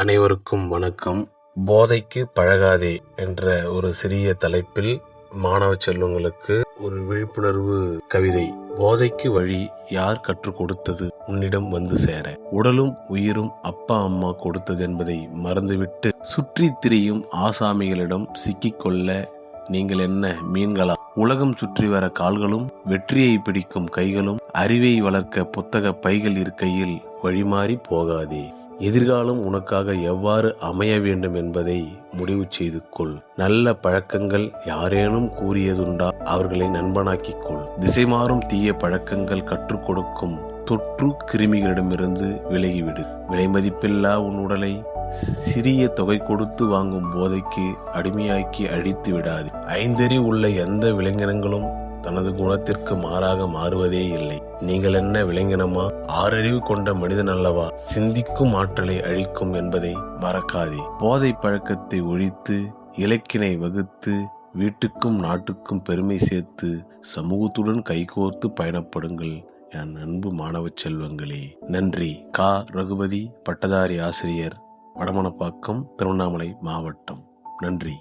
அனைவருக்கும் வணக்கம். போதைக்கு பழகாதே என்ற ஒரு சிறிய தலைப்பில் மாணவ செல்வங்களுக்கு ஒரு விழிப்புணர்வு கவிதை. போதைக்கு வழி யார் கற்றுக் கொடுத்தது உன்னிடம் வந்து சேர? உடலும் உயிரும் அப்பா அம்மா கொடுத்தது என்பதை மறந்துவிட்டு சுற்றி திரியும் ஆசாமிகளிடம் சிக்கிக்கொள்ள நீங்கள் என்ன மீன்களா? உலகம் சுற்றி வர கால்களும் வெற்றியை பிடிக்கும் கைகளும் அறிவை வளர்க்க புத்தக பைகள் இருக்கையில் வழிமாறி போகாதே. எதிர்காலம் உனக்காக எவ்வாறு அமைய வேண்டும் என்பதை முடிவு செய்து கொள். நல்ல பழக்கங்கள் யாரேனும் கூறியதுண்டா? அவர்களை நண்பனாக்கிக் கொள். திசை மாறும் தீய பழக்கங்கள் கற்றுக் கொடுக்கும் தொற்று கிருமிகளிடமிருந்து விலகிவிடு. விலை மதிப்பில்லா உன் உடலை சிறிய தொகை கொடுத்து வாங்கும் போதைக்கு அடிமையாக்கி அழித்து விடாது. ஐந்தறிவு உள்ள எந்த விலங்கினங்களும் தனது குணத்திற்கு மாறாக மாறுவதே இல்லை. நீங்கள் என்ன விலங்கினமா? ஆறறிவு கொண்ட மனிதன் அல்லவா? சிந்திக்கும் ஆற்றலை அழிக்கும் என்பதை மறக்காதே. போதை பழக்கத்தை ஒழித்து இலக்கினை வகுத்து வீட்டுக்கும் நாட்டுக்கும் பெருமை சேர்த்து சமூகத்துடன் கைகோர்த்து பயணப்படுங்கள் என் அன்பு மாணவ செல்வங்களே. நன்றி. கா. ரகுபதி, பட்டதாரி ஆசிரியர், வடமணப்பாக்கம், திருவண்ணாமலை மாவட்டம். நன்றி.